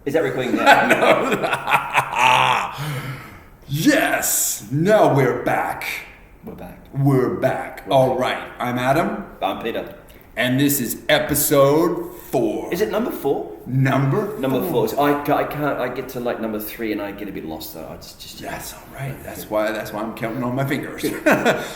Is that recording now? No. Yes. Now we're back. We're back. All right. I'm Adam. I'm Peter. And this is episode 4. Is it number 4? Number 4. So I can't. I get to like number 3 and I get a bit lost. So I just. That's all right. That's why I'm counting on my fingers.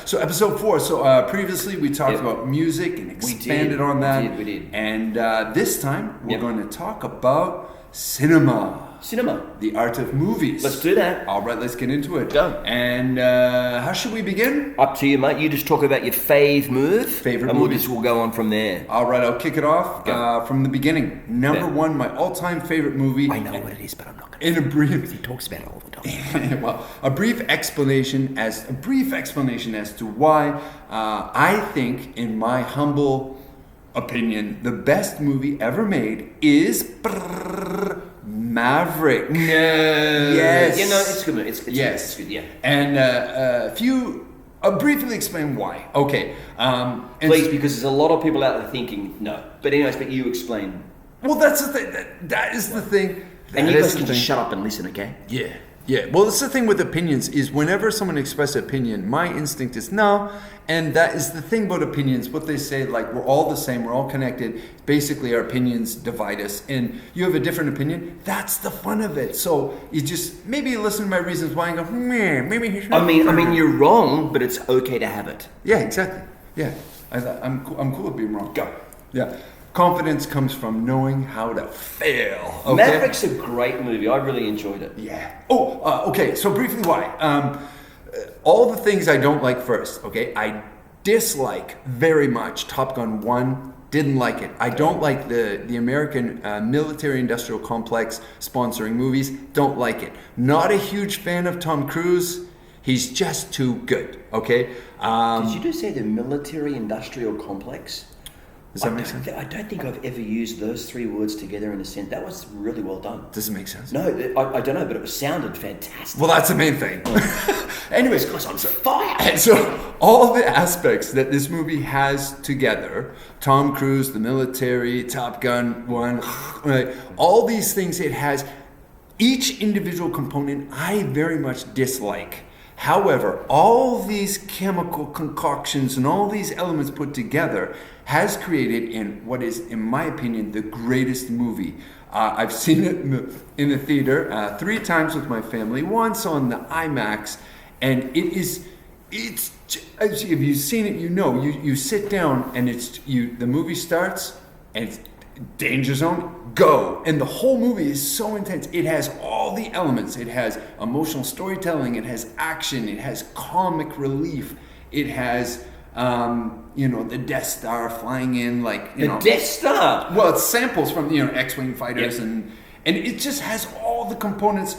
So episode 4. So previously we talked about music and expanded on that. We did. And this time we're going to talk about cinema. The art of movies. Let's do that. All right, let's get into it. Go. And how should we begin? Up to you, mate. You just talk about your favorite movies. We'll go on from there. All right, I'll kick it off from the beginning. Number 1, my all-time favorite movie. I know what it is, but I'm not going to. In a brief, he talks about it all the time. Well, a brief explanation as to why I think, in my humble opinion, the best movie ever made is Maverick. No. Yes. Yeah, no, it's good. It's yes. good, yeah. And I'll briefly explain why. Okay. Please, because there's a lot of people out there thinking no. But anyways, you explain. Well, that's the thing. That is the thing. And you guys can just shut up and listen, okay? Yeah. Yeah, well, that's the thing with opinions is whenever someone expresses an opinion, my instinct is no, and that is the thing about opinions. What they say, like, we're all the same, we're all connected. Basically, our opinions divide us, and you have a different opinion. That's the fun of it. So you just maybe listen to my reasons why and go, maybe he should. I mean, you're wrong, but it's okay to have it. Yeah, exactly. Yeah, I'm cool with being wrong. Go. Yeah. Confidence comes from knowing how to fail. Okay? Maverick's a great movie. I really enjoyed it. Yeah. Okay. So briefly, why? All the things I don't like first. Okay. I dislike very much Top Gun 1. Didn't like it. I don't like the American military-industrial complex sponsoring movies. Don't like it. Not a huge fan of Tom Cruise. He's just too good. Okay. Did you just say the military-industrial complex? Does that make sense? I don't think I've ever used those 3 words together in a sentence. That was really well done. Does it make sense? No, I don't know, but it sounded fantastic. Well, that's the main thing. Anyways, because I'm fire. And so all the aspects that this movie has together, Tom Cruise, the military, Top Gun 1, right, all these things it has, each individual component I very much dislike. However, all these chemical concoctions and all these elements put together has created in what is, in my opinion, the greatest movie. I've seen it in the theater 3 times with my family, once on the IMAX, and it's if you've seen it, you know, you sit down and the movie starts and it's danger zone, go. And the whole movie is so intense. It has all the elements. It has emotional storytelling. It has action. It has comic relief. It has, the Death Star flying in, like, the Death Star? Well, it's samples from, X-Wing fighters. Yep. And it just has all the components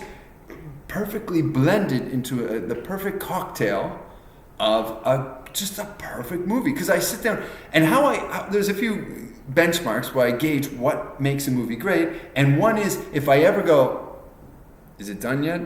perfectly blended into the perfect cocktail of just a perfect movie. Because I sit down and there's a few benchmarks where I gauge what makes a movie great, and one is if I ever go, is it done yet?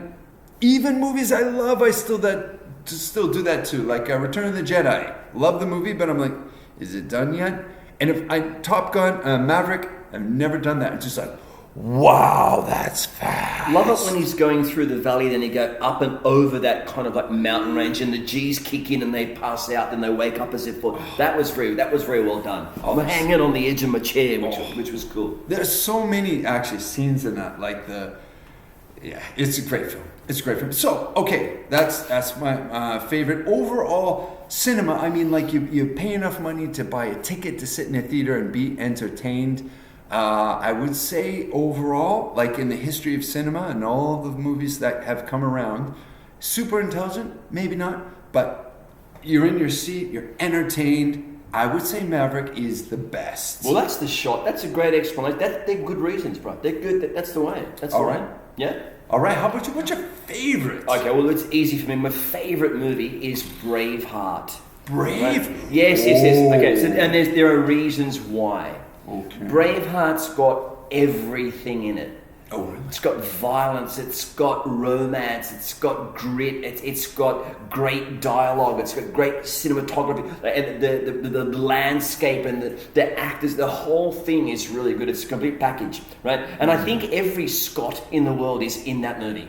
Even movies I love, I still do that too. Like Return of the Jedi, love the movie, but I'm like, is it done yet? And if Top Gun, Maverick, I've never done that. It's just like, wow, that's fast. Love it when he's going through the valley, then he go up and over that kind of like mountain range, and the G's kick in and they pass out, then they wake up as if that was very well done. I'm hanging on the edge of my chair, which was cool. There's so many actually scenes in that, like it's a great film. It's a great film. So, okay, that's my favorite. Overall, cinema, I mean, like you pay enough money to buy a ticket to sit in a theater and be entertained. I would say overall, like in the history of cinema and all the movies that have come around, super intelligent, maybe not, but you're in your seat, you're entertained. I would say Maverick is the best. Well, that's the shot. That's a great explanation. They're good reasons, bro. They're good. That's the way. That's the way. Yeah. All right. How about you? What's your favorite? Okay. Well, it's easy for me. My favorite movie is Braveheart. Right? Yes. Okay. So, and there are reasons why. Okay. Braveheart's got everything in it. Oh, really? It's got violence, it's got romance, it's got grit, it's got great dialogue, it's got great cinematography, and the landscape and the actors, the whole thing is really good. It's a complete package, right? And I think every Scot in the world is in that movie,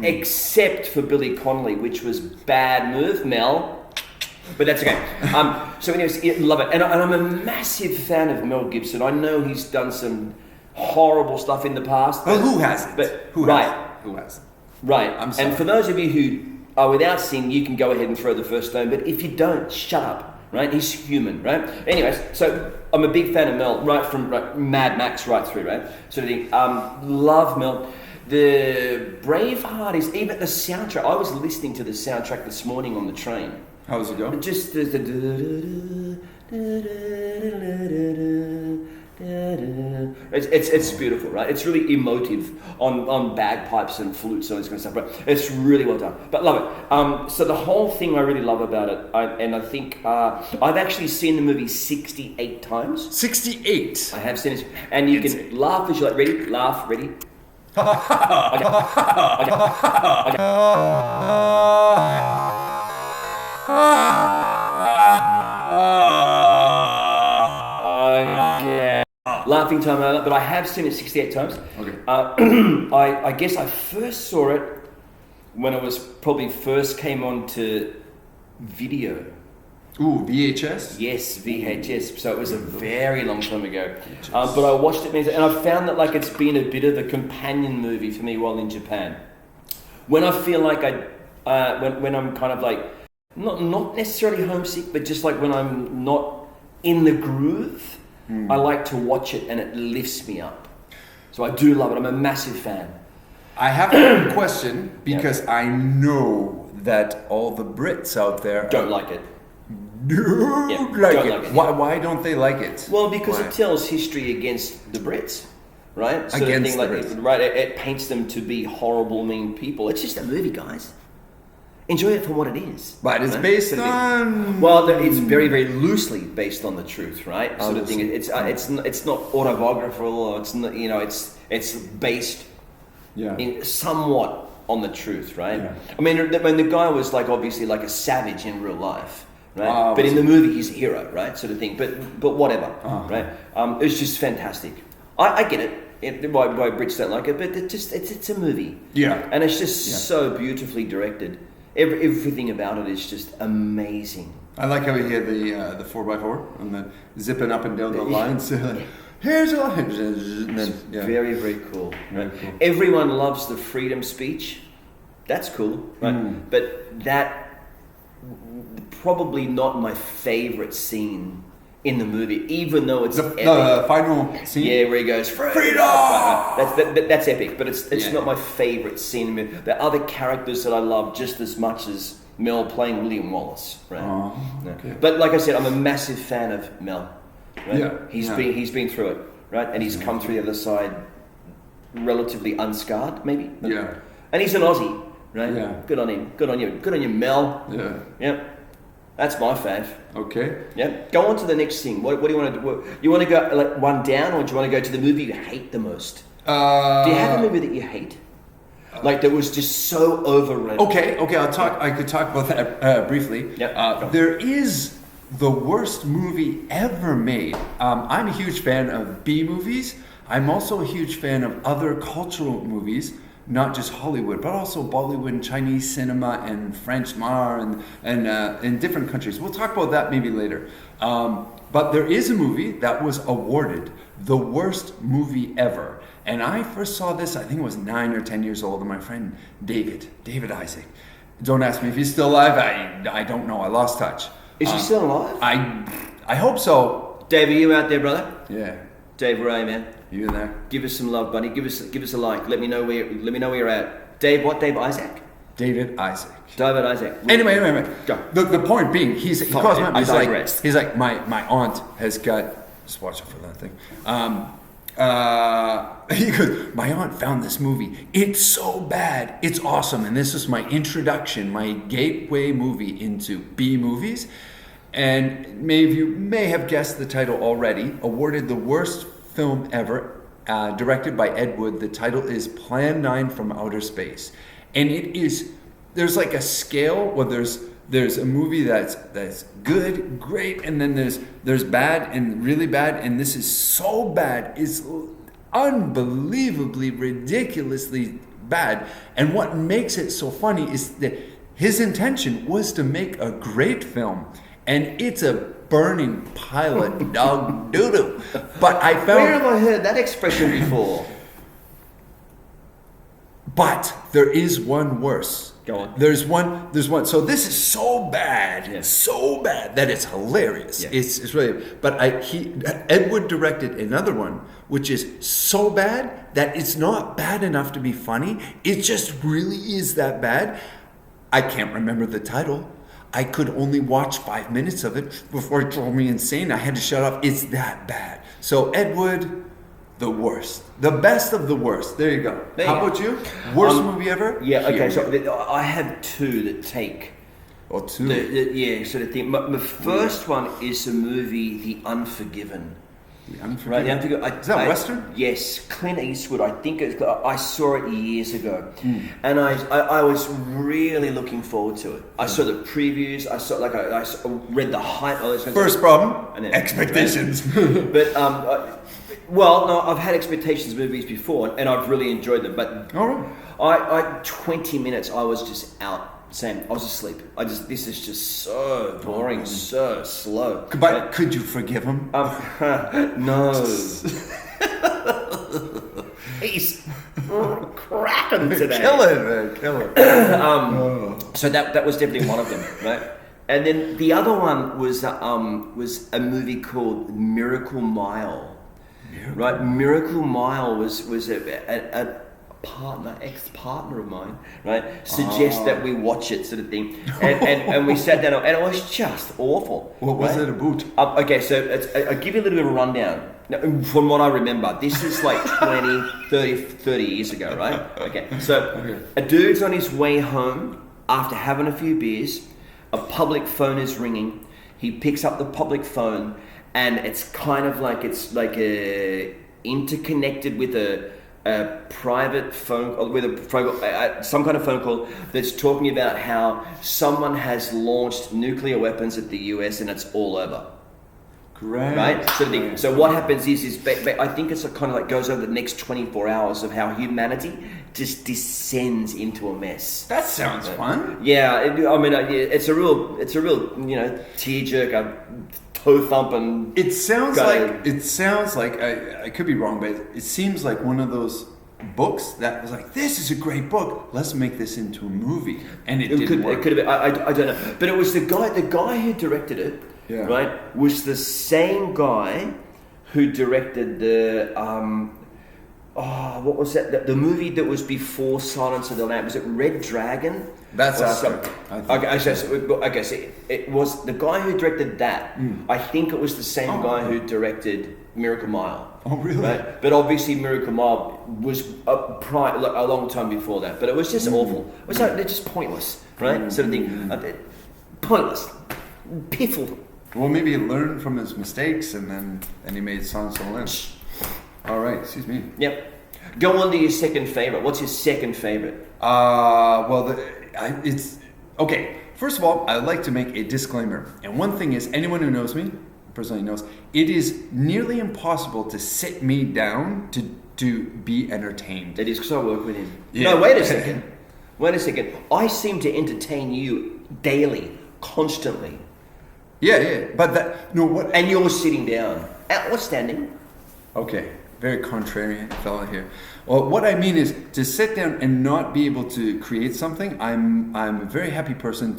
except for Billy Connolly, which was bad move, Mel. But that's okay. So anyways, love it. And I'm a massive fan of Mel Gibson. I know he's done some horrible stuff in the past. Well, who hasn't? Who hasn't? Right. I'm sorry. And for those of you who are without sin, you can go ahead and throw the first stone. But if you don't, shut up. Right? He's human. Right? Anyways, so I'm a big fan of Mel, right from Mad Max right through. Right? Sort of thing. Love Mel. The Braveheart is even the soundtrack. I was listening to the soundtrack this morning on the train. How does it go? Just the it's beautiful, right? It's really emotive on bagpipes and flutes and all this kind of stuff, right? It's really well done, but love it. So the whole thing I really love about it, and I think I've actually seen the movie 68 times. 68. I have seen it, and you can laugh as you like. Ready? Laugh. Ready? Laughing time over, but I have seen it 68 times. Okay. I guess I first saw it when it was probably first came on to video. Ooh, VHS? Yes, VHS. So it was a very long time ago. But I watched it many times, and I found that like it's been a bit of a companion movie for me while in Japan. When I feel like when I'm kind of like not necessarily homesick, but just like when I'm not in the groove, I like to watch it and it lifts me up. So I do love it. I'm a massive fan. I have a question because I know that all the Brits out there don't like it. Don't like it. Why don't they like it? Well, because it tells history against the Brits, right? So against the Brits. Right? It paints them to be horrible, mean people. It's just a movie, guys. Enjoy it for what it is. But it's based on... Well, it's very, very loosely based on the truth, right? Sort of thing. It's not autobiographical, or it's not, it's based in somewhat on the truth, right? Yeah. I mean, the guy was like obviously like a savage in real life, right? But in the movie, he's a hero, right? Sort of thing. But whatever, right? It's just fantastic. I get it. Why Brits don't like it, but it's a movie. Yeah. And it's just so beautifully directed. Everything about it is just amazing. I like how we hear the 4x4 and then zipping up and down the lines. Here's a line. And then, Very, very cool. Right? Everyone loves the freedom speech. That's cool, right? But that probably not my favorite scene in the movie, even though it's the final scene. Yeah, where he goes freedom. That's epic, but it's not my favorite scene in the movie. There are other characters that I love just as much as Mel playing William Wallace, right? Okay. But like I said, I'm a massive fan of Mel. Right? Yeah, he's been through it, right? And he's come through the other side relatively unscarred, maybe. Yeah. And he's an Aussie, right? Yeah. Good on him. Good on you. Good on you, Mel. Yeah. Yep. That's my fave. Okay. Yeah. Go on to the next thing. What do you want to do? You want to go like one down, or do you want to go to the movie you hate the most? Do you have a movie that you hate? Like that was just so overrated. Okay. I could talk about that briefly. Yeah. There is the worst movie ever made. I'm a huge fan of B movies. I'm also a huge fan of other cultural movies. Not just Hollywood, but also Bollywood and Chinese cinema and French noir and in different countries. We'll talk about that maybe later. But there is a movie that was awarded the worst movie ever. And I first saw this, I think it was 9 or 10 years old, and my friend David Isaac. Don't ask me if he's still alive. I don't know. I lost touch. Is he still alive? I hope so. Dave, are you out there, brother? Yeah. Dave, where are you, man? You in there? Give us some love, buddy. Give us a like. Let me know where you're at. Dave, what? Dave Isaac? David Isaac. David Isaac. Anyway. Go. The point being, he calls me up. He's like, my aunt has got. Just watch out for that thing. He goes, my aunt found this movie. It's so bad. It's awesome. And this is my introduction, my gateway movie into B movies. And many of you may have guessed the title already. Awarded the worst film ever. directed by Ed Wood. The title is Plan 9 from Outer Space. And there's like a scale where there's a movie that's good, great, and then there's bad and really bad, and this is so bad, it's unbelievably, ridiculously bad. And what makes it so funny is that his intention was to make a great film, and it's a burning pile of dog doo-doo. But I found... Where have I heard that expression before? But there is one worse. Go on. There's one. So this is so bad, so bad that it's hilarious. Yeah. It's really. But Ed Wood directed another one, which is so bad that it's not bad enough to be funny. It just really is that bad. I can't remember the title. I could only watch 5 minutes of it before it drove me insane. I had to shut off. It's that bad. So Ed Wood, the worst. The best of the worst. There you go. How about you? Worst movie ever? Yeah, okay. So I have two that take. Oh, two? Sort of thing. My first one is the movie The Unforgiven. The Unforgiven? Right, The Unforgiven. Is that Western? Yes, Clint Eastwood. I think I saw it years ago, and I was really looking forward to it. I saw the previews. I read the hype. First problem, expectations. But well, no, I've had expectations of movies before, and I've really enjoyed them. But I 20 minutes, I was just out. Sam, I was asleep. This is just so boring, so slow. But could you forgive him? No. He's cracking today. Kill it, man. Kill it. So that was definitely one of them, right? And then the other one was a movie called Miracle Mile. Right? Miracle Mile was a ex-partner of mine, right, suggest that we watch it, sort of thing, and we sat down, and it was just awful. What was it about? Okay, so I'll give you a little bit of a rundown. Now, from what I remember, this is like 30 years ago, right? Okay, so a dude's on his way home after having a few beers, a public phone is ringing, he picks up the public phone, and it's kind of like interconnected with a private phone call, some kind of phone call that's talking about how someone has launched nuclear weapons at the US and it's all over. Great. Right? So what happens is I think it's kind of like goes over the next 24 hours of how humanity just descends into a mess. That sounds fun. Yeah, it's a real tearjerker, toe thumping. It sounds like I could be wrong, but it seems like one of those books that was like, this is a great book, let's make this into a movie, and it didn't work. It could have been. I don't know, but it was the guy who directed it. Yeah. Right, was the same guy who directed the what was that? The movie that was before Silence of the Lambs. Was it Red Dragon? That's it was the guy who directed that. I think it was the same guy who directed Miracle Mile. Oh, really? Right? But obviously, Miracle Mile was a long time before that. But it was just awful. It was they're just pointless, right? Sort of thing. Pointless, piffle. Well, maybe he learned from his mistakes, and then he made Silence of the Lambs. All right, excuse me. Yep. Go on to your second favorite. What's your second favorite? It's okay. First of all, I'd like to make a disclaimer. And one thing is, anyone who knows me personally knows, it is nearly impossible to sit me down to be entertained. That is because I work with him. Yeah. No, wait a second. I seem to entertain you daily, constantly. Yeah, but what? And you're sitting down or standing. Okay, very contrarian fella here. Well, what I mean is to sit down and not be able to create something. I'm a very happy person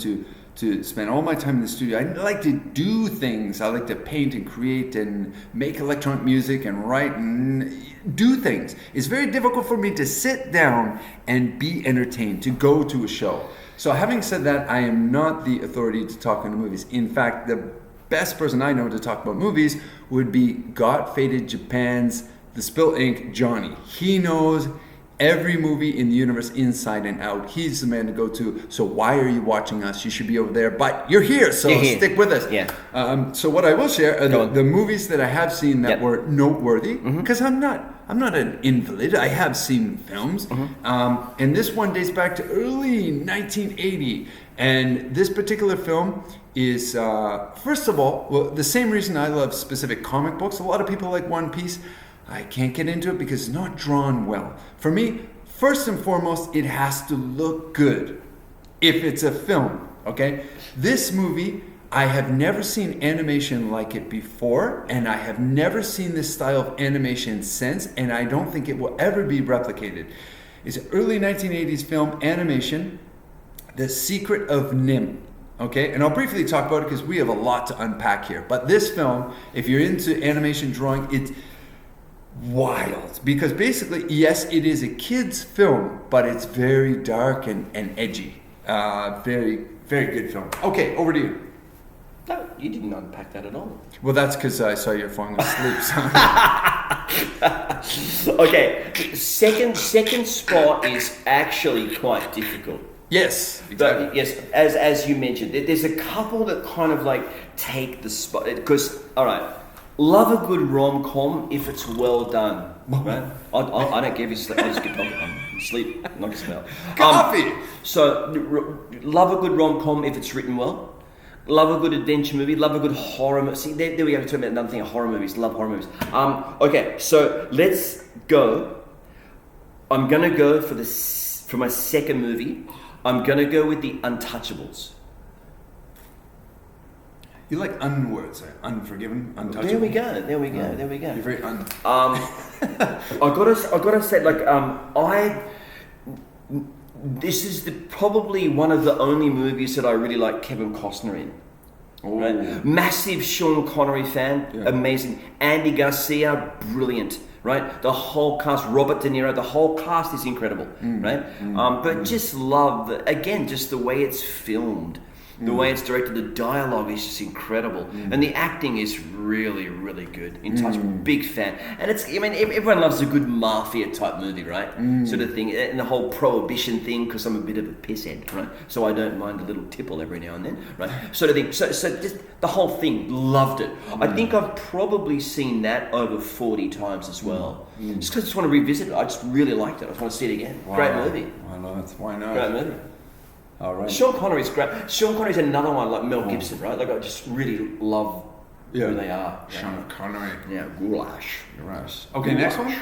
to spend all my time in the studio. I like to do things. I like to paint and create and make electronic music and write and do things. It's very difficult for me to sit down and be entertained, to go to a show. So having said that, I am not the authority to talk into movies. In fact, the best person I know to talk about movies would be God Faded Japan's The Spill Ink Johnny. He knows every movie in the universe inside and out. He's the man to go to. So why are you watching us? You should be over there, but you're here, so stick with us. Yeah. So what I will share are the movies that I have seen that were noteworthy, because I'm not I'm not an invalid. I have seen films, and this one dates back to early 1980. And this particular film is, first of all, well, the same reason I love specific comic books. A lot of people like One Piece. I can't get into it because it's not drawn well. For me, first and foremost, it has to look good if it's a film, okay? This movie, I have never seen animation like it before, and I have never seen this style of animation since, and I don't think it will ever be replicated. It's an early 1980s film animation, The Secret of Nim. Okay, and I'll briefly talk about it because we have a lot to unpack here. But this film, if you're into animation drawing, it's wild. Because basically, yes, it is a kid's film, but it's very dark and edgy. Very, very good film. Okay, over to you. No, you didn't unpack that at all. Well, that's because I saw you falling asleep. So. Okay, second spot is actually quite difficult. Yes, exactly. But yes, as you mentioned, there's a couple that kind of like take the spot. Because, all right, love a good rom-com if it's well done, right? I don't give you sleep. I just get sleep, not get smell. Coffee. So, love a good rom-com if it's written well. Love a good adventure movie. Love a good horror movie. See, there we go. We're talking about another thing. Horror movies. Love horror movies. Okay, so let's go. I'm gonna go for my second movie. I'm gonna go with The Untouchables. You like words, unforgiven, untouchable. There we go. You're very I gotta say, like, this is probably one of the only movies that I really like Kevin Costner in. Right? Massive Sean Connery fan, amazing. Andy Garcia, brilliant. Right, the whole cast, Robert De Niro, the whole cast is incredible, right? But just love just the way it's filmed, the way it's directed. The dialogue is just incredible, and the acting is really, really good. Big fan, and everyone loves a good mafia type movie, right? Sort of thing, and the whole prohibition thing. Because I'm a bit of a pisshead, right? So I don't mind a little tipple every now and then, right? Sort of thing. So just the whole thing, loved it. I think I've probably seen that over 40 times as well. Just because I just want to revisit it. I just really liked it. I just want to see it again. Wow. Great movie. Why not? Great movie. All right. Sean Connery's great. Sean Connery's another one like Mel Gibson, right? Like I just really love who they are. Sean Connery. Yeah, goulash. Okay, next one.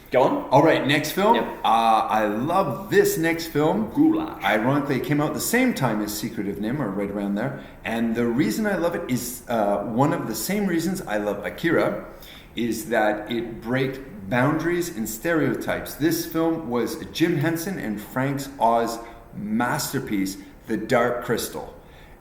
Go on. All right, next film. Yep. I love this next film. Goulash. Ironically, it came out the same time as Secret of Nim, or right around there. And the reason I love it is one of the same reasons I love Akira, is that it breaks boundaries and stereotypes. This film was Jim Henson and Frank Oz's masterpiece, The Dark Crystal.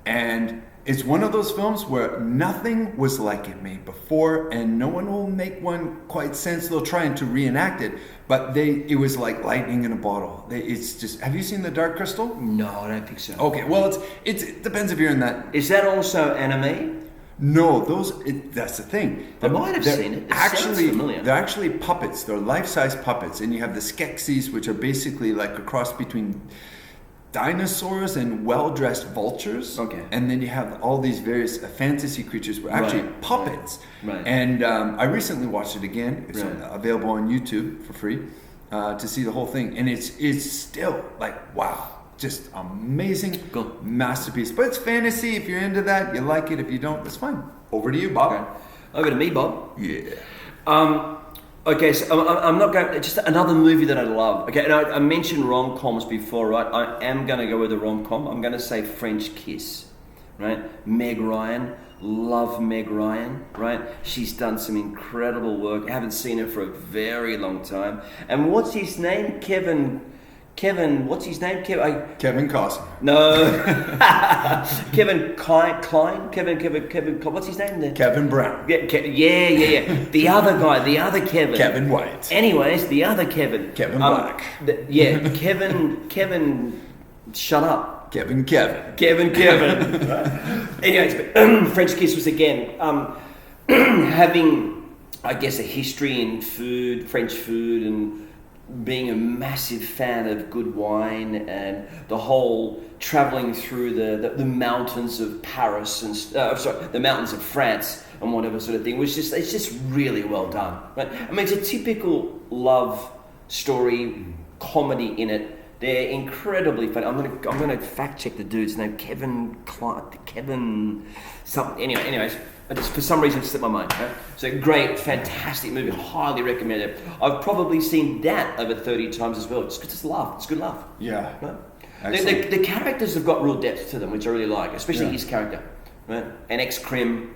And it's one of those films where nothing was like it made before, and no one will make one quite sense. They'll try to reenact it, but it was like lightning in a bottle. It's just, have you seen The Dark Crystal? No, I don't think so. Okay, well, it depends if you're in that. Is that also anime? No, that's the thing. I might have seen it. It sounds familiar. They're actually puppets. They're life-size puppets, and you have the Skeksis, which are basically like a cross between dinosaurs and well-dressed vultures. Okay. And then you have all these various fantasy creatures were actually puppets. Right. And I recently watched it again. It's available on YouTube for free to see the whole thing. And it's still like, wow, just amazing masterpiece. But it's fantasy. If you're into that, you like it. If you don't, that's fine. Over to you, Bob. Okay. Over to me, Bob. Yeah. Okay, so I'm not going. Just another movie that I love. Okay, and I mentioned rom-coms before, right? I am going to go with a rom-com. I'm going to say French Kiss, right? Meg Ryan, love Meg Ryan, right? She's done some incredible work. I haven't seen her for a very long time. And what's his name? Kevin, what's his name? Kevin Costner. No. Kevin Klein? Kevin, what's his name there? Kevin Brown. Yeah. The other guy, the other Kevin. Kevin White. Anyways, the other Kevin. Kevin Black. Kevin, shut up. Kevin. Anyways, French Kiss was again, having, I guess, a history in food, French food, and being a massive fan of good wine and the whole traveling through the mountains of Paris and the mountains of France, and whatever sort of thing. It's just really well done. Right? I mean, it's a typical love story, comedy in it. They're incredibly funny. I'm gonna fact check the dude's name, Kevin something. Anyways, I just for some reason it slipped my mind. Right? So great, fantastic movie. Highly recommend it. I've probably seen that over 30 times as well. It's laugh. It's good laugh. Yeah. Right? The characters have got real depth to them, which I really like, especially his character. Right? An ex-crim.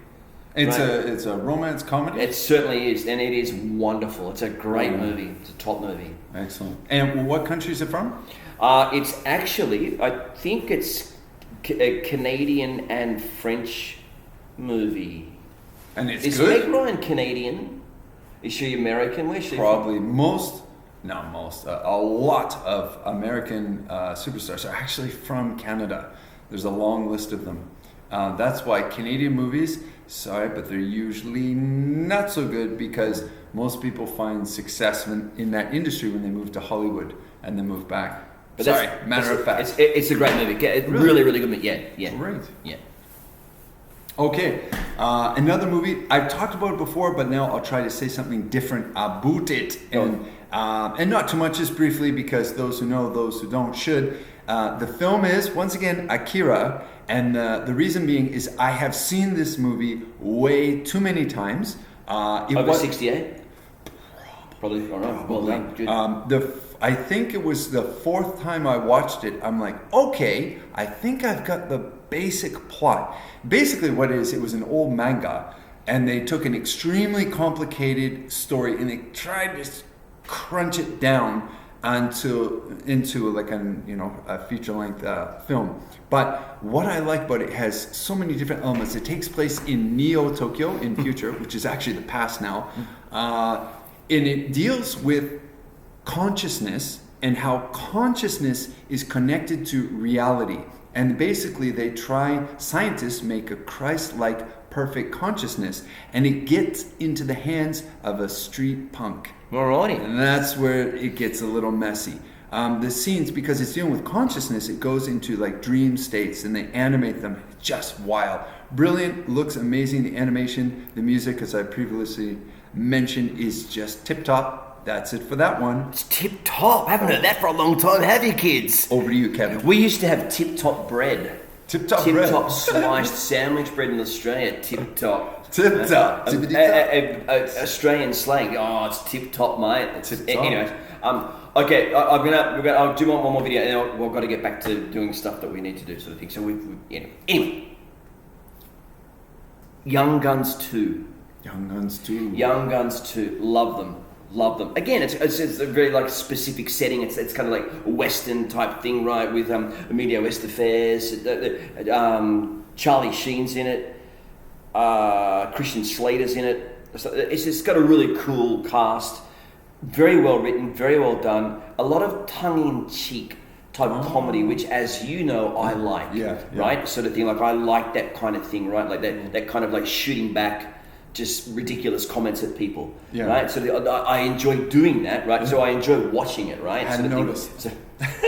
It's a romance comedy. It certainly is, and it is wonderful. It's a great movie. It's a top movie. Excellent. And what country is it from? It's actually, I think it's a Canadian and French movie. And it's is good? Meg Ryan Canadian? Is she American? Where's she Probably from? A lot of American superstars are actually from Canada. There's a long list of them. That's why Canadian movies, sorry, but they're usually not so good because most people find success in that industry when they move to Hollywood and then move back. But matter of fact. It's a great movie. Really, really good movie. Yeah. Great. Yeah. Okay, another movie, I've talked about it before, but now I'll try to say something different about it. And not too much, just briefly, because those who know, those who don't should. The film is, once again, Akira. And the reason being is I have seen this movie way too many times. Over 68? Probably. All right. Well done. Good. I think it was the fourth time I watched it. I'm like, okay, I think I've got the basic plot. Basically what it was an old manga, and they took an extremely complicated story and they tried to crunch it down into like a feature-length film. But what I like about it has so many different elements. It takes place in Neo Tokyo in future, which is actually the past now, and it deals with consciousness and how consciousness is connected to reality. And basically scientists make a Christ-like perfect consciousness, and it gets into the hands of a street punk. Alrighty. And that's where it gets a little messy. The scenes, because it's dealing with consciousness, it goes into like dream states and they animate them. Just wild. Brilliant, looks amazing. The animation, the music, as I previously mentioned, is just tip-top. That's it for that one. It's tip-top. Haven't heard that for a long time, have you, kids? Over to you, Kevin. We used to have tip-top bread. Tip-top bread? Tip-top sliced sandwich bread in Australia. Tip-top. Tip-top. Australian slang. Oh, it's tip-top, mate. Tip-top. Anyways, okay, I'll do one more video, and then we've got to get back to doing stuff that we need to do, sort of thing. So anyway, Young Guns 2. Young Guns 2. Young Guns 2. Love them. Again, it's a very like specific setting. It's kind of like a Western type thing, right? With Emilio Estevez, Charlie Sheen's in it, Christian Slater's in it. It's just got a really cool cast. Very well written, very well done. A lot of tongue-in-cheek type comedy, which, as you know, I like. Yeah. Right, sort of thing. Like I like that kind of thing, right? Like that kind of like shooting back just ridiculous comments at people, right? So I enjoy doing that, right? So I enjoy watching it, right? I hadn't noticed.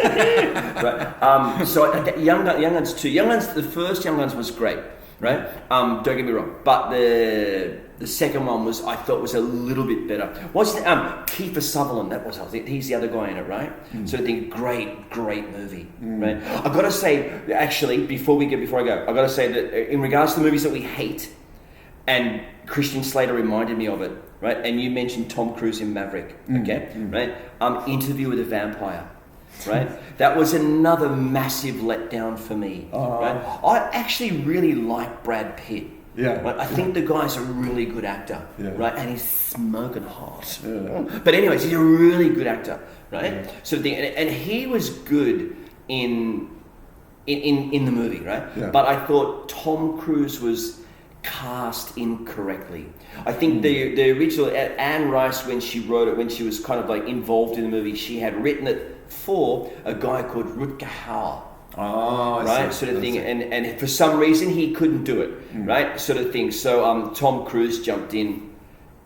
Right. So Young Guns 2. The first Young Guns was great, right? Don't get me wrong, but the second one I thought was a little bit better. What's Kiefer Sutherland? I think he's the other guy in it, right? So I think great movie, right? I've got to say, actually, before I go, I've got to say that in regards to the movies that we hate, and Christian Slater reminded me of it, right? And you mentioned Tom Cruise in Maverick, okay? Right? Interview with a Vampire, right? That was another massive letdown for me, right? I actually really like Brad Pitt. Yeah. Right? I think the guy's a really good actor, right? And he's smoking hot. Yeah. But anyways, he's a really good actor, right? Yeah. So and he was good in the movie, right? Yeah. But I thought Tom Cruise was cast incorrectly. I think the original Anne Rice, when she wrote it, when she was kind of like involved in the movie, she had written it for a guy called Rutger Hauer. Oh, right, sort of thing, and for some reason he couldn't do it, right, sort of thing. So Tom Cruise jumped in,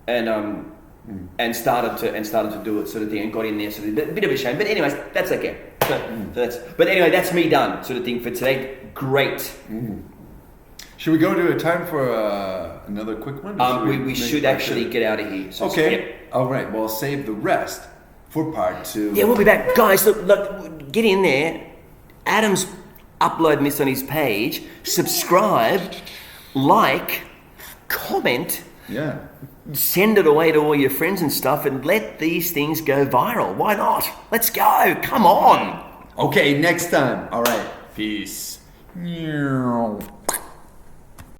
and started to do it, sort of thing, and got in there, sort of a bit of a shame. But anyways, that's okay. But anyway, that's me done, sort of thing for today. Great. Should we go to a time for another quick one? Or We make should part actually two? get out of here. So Okay. yep. All right. Well, save the rest for part 2. Yeah, we'll be back. Guys, look, get in there. Adam's uploading this on his page. Subscribe, like, comment, Yeah. send it away to all your friends and stuff, and let these things go viral. Why not? Let's go. Come on. Okay. Next time. All right. Peace.